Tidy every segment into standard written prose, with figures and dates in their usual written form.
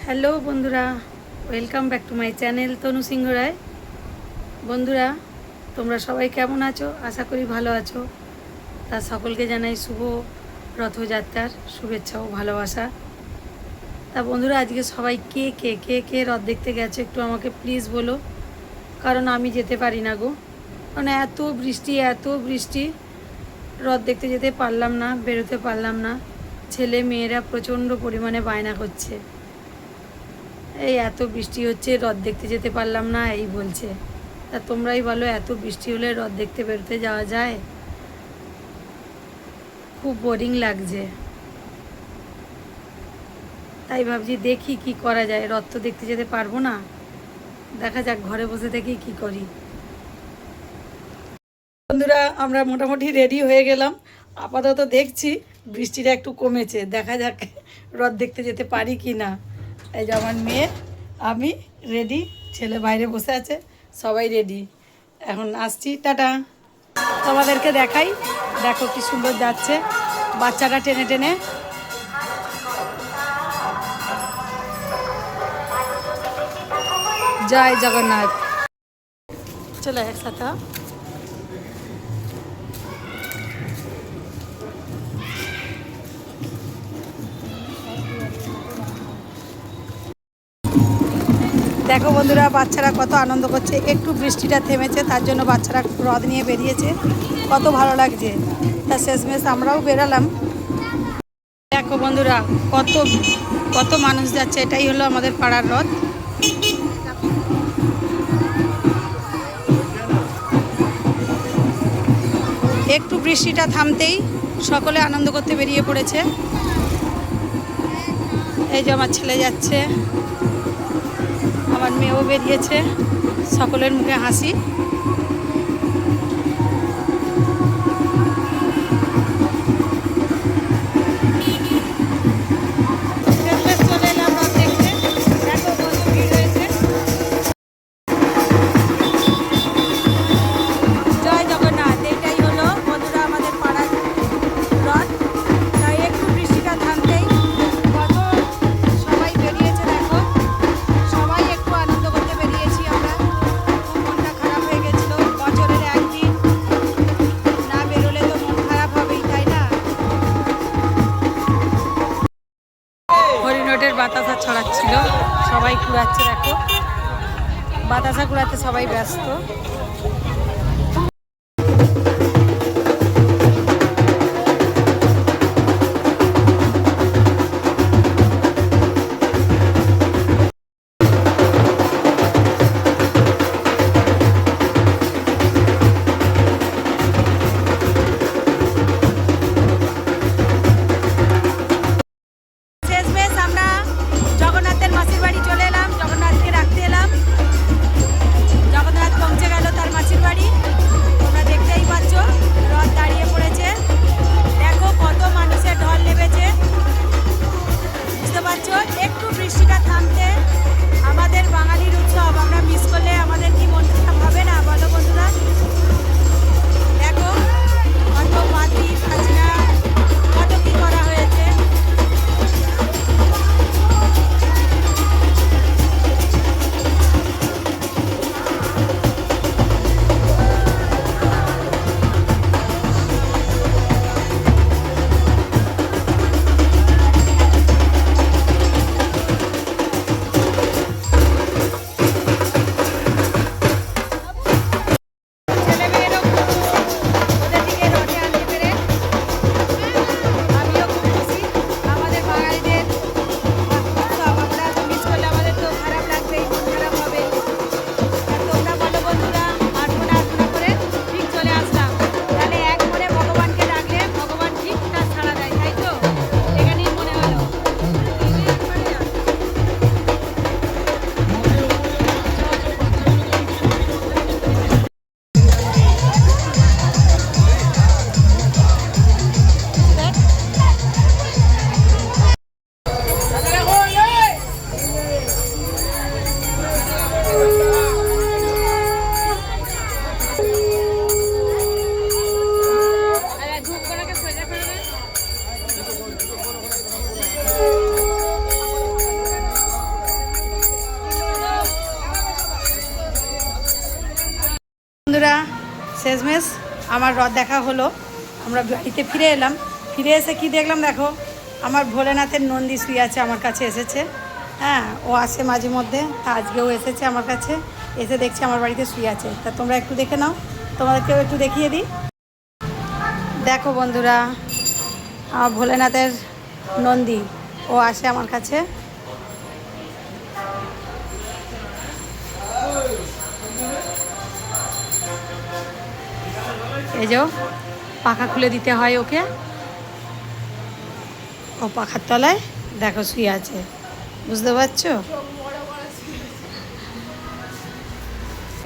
Hello বন্ধুরা, welcome back to my channel Tanu Singh Roy. বন্ধুরা, তোমরা সবাই কেমন আছো? আশা করি ভালো আছো। তা সকলকে জানাই শুভ রথযাত্রার শুভেচ্ছা ও ভালোবাসা। তা বন্ধুরা, আজকে সবাই কে কে কে কে রথ দেখতে গেছে একটু আমাকে প্লিজ বলো, কারণ আমি যেতে পারি না গো। মানে এত বৃষ্টি, রথ দেখতে যেতে পারলাম না, বেরোতে পারলাম না। ছেলে মেয়েরা প্রচণ্ড পরিমাণে বায়না করছে, এই এত বৃষ্টি হচ্ছে রথ দেখতে যেতে পারলাম না এই বলছে। তা তোমরাই বলো, এত বৃষ্টি হলে রথ দেখতে বেরোতে যাওয়া যায়? খুব বোরিং লাগছে। তাই ভাবছি দেখি কি করা যায়, রথ তো দেখতে যেতে পারবো না, দেখা যাক ঘরে বসে থেকেই কি করি। বন্ধুরা, আমরা মোটামুটি রেডি হয়ে গেলাম। আপাতত দেখছি বৃষ্টিটা একটু কমেছে, দেখা যাক রথ দেখতে যেতে পারি কি না। এই যে আমার মেয়ে, আমি রেডি, ছেলে বাইরে বসে আছে, সবাই রেডি। এখন আসছি, টাটা। তোমাদেরকে দেখাই, দেখো কি সুন্দর যাচ্ছে বাচ্চারা টেনে টেনে। জয় জগন্নাথ। চলো একসাথে। দেখো বন্ধুরা, বাচ্চারা কত আনন্দ করছে, একটু বৃষ্টিটা থেমেছে তার জন্য বাচ্চারা রথ নিয়ে বেরিয়েছে, কত ভালো লাগছে। তা শেষমেশ আমরাও বেরালাম। দেখো বন্ধুরা, কত কত মানুষ যাচ্ছে, এটাই হলো আমাদের পাড়ার রথ। একটু বৃষ্টিটা থামতেই সকলে আনন্দ করতে বেরিয়ে পড়েছে। এই যে আমার ছেলে যাচ্ছে, আমার মেয়েও বেরিয়েছে, সকলের মুখে হাসি। চলে এলাম রথ দেখতে, দেখো কত ভিড় হয়েছে। জয় জগন্নাথ। এইটাই হলো বন্ধুরা আমাদের পাড়ার রথ। তাই একটু বৃষ্টিটা থামতেই কত সবাই বেরিয়েছে, দেখো সবাই একটু আনন্দ করতে বেরিয়েছি আমরা। খুব মনটা খারাপ হয়ে গেছিলো, বছরের একদিন না বেরোলে তো মন খারাপ হবেই, তাই না? হরিণটের বাতাসা ছড়াচ্ছিল, সবাই কুড়াচ্ছে, দেখো বাতাসা কুড়াতে সবাই ব্যস্ত। শেষমেশ আমরা জগন্নাথের মাসির বাড়ি চলে এলাম, জগন্নাথকে রাখতে এলাম। জগন্নাথ পৌঁছে গেল তার মাসির বাড়ি। তোমরা দেখতেই পাচ্ছ রথ দাঁড়িয়ে পড়েছে, দেখো কত মানুষের ঢল নেমেছে, বুঝতে পারছো? একটু বৃষ্টিটা থামতে আমাদের বাঙালির উৎসব আমরা মিস করলে আমাদের কি মন খারাপ হবে না বলো বন্ধুরা? দেখো কত মাটি খাজনা, কত কি করা হয়েছে। আমার রথ দেখা হলো, আমরা বাড়িতে ফিরে এলাম। ফিরে এসে কি দেখলাম দেখো, আমার ভোলেনাথের নন্দী শুয়ে আছে, আমার কাছে এসেছে। হ্যাঁ, ও আসে মাঝে মধ্যে, আজকেও এসেছে আমার কাছে, এসে দেখছি আমার বাড়িতে শুয়ে আছে। তা তোমরা একটু দেখে নাও, তোমাদেরকেও একটু দেখিয়ে দিই। দেখো বন্ধুরা, আমার ভোলেনাথের নন্দী, ও আসে আমার কাছে। এই যে পাখা খুলে দিতে হয় ওকে, ও পাখার তলায় দেখো শুয়ে আছে, বুঝতে পারছো?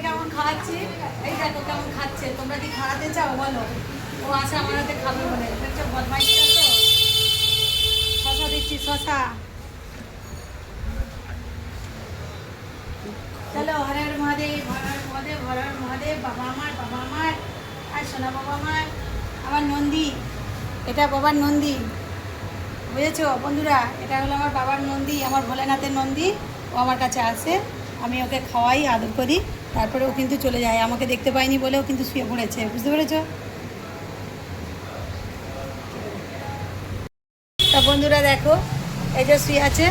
কেমন খাওয়াচ্ছি, এই দেখো কেমন খাচ্ছে। তোমরা কি খাওয়াতে চাও বলো? ও আসে আমার হাতে খাবে বলে, দেখছো বদমাইশটা তো। শশা দিচ্ছি, শশা। চলো, হর হর মহাদেব, হর হর মহাদেব, হর হর মহাদেব। বাবা আমার, বাবা আমার, আর সোনা বাবা আমার, আমার নন্দী, এটা বাবার নন্দী, বুঝেছো বন্ধুরা? এটা হলো আমার বাবার নন্দী, আমার ভোলেনাথের নন্দী। ও আমার কাছে আসে, আমি ওকে খাওয়াই, আদর করি, তারপরে ও কিন্তু চলে যায়। আমাকে দেখতে পায়নি বলেও কিন্তু শুয়ে পড়েছে, বুঝতে পেরেছো? তা বন্ধুরা দেখো, এই যে শুয়ে আছে।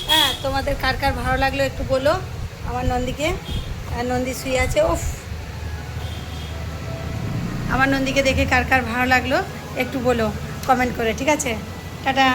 হ্যাঁ, তোমাদের কার কার ভালো লাগলো একটু বলো আমার নন্দীকে। আর নন্দী শুয়ে আছে, ওফ, আমার নন্দীকে দেখে কার কার ভালো লাগলো একটু বলো কমেন্ট করে, ঠিক আছে? টাটা।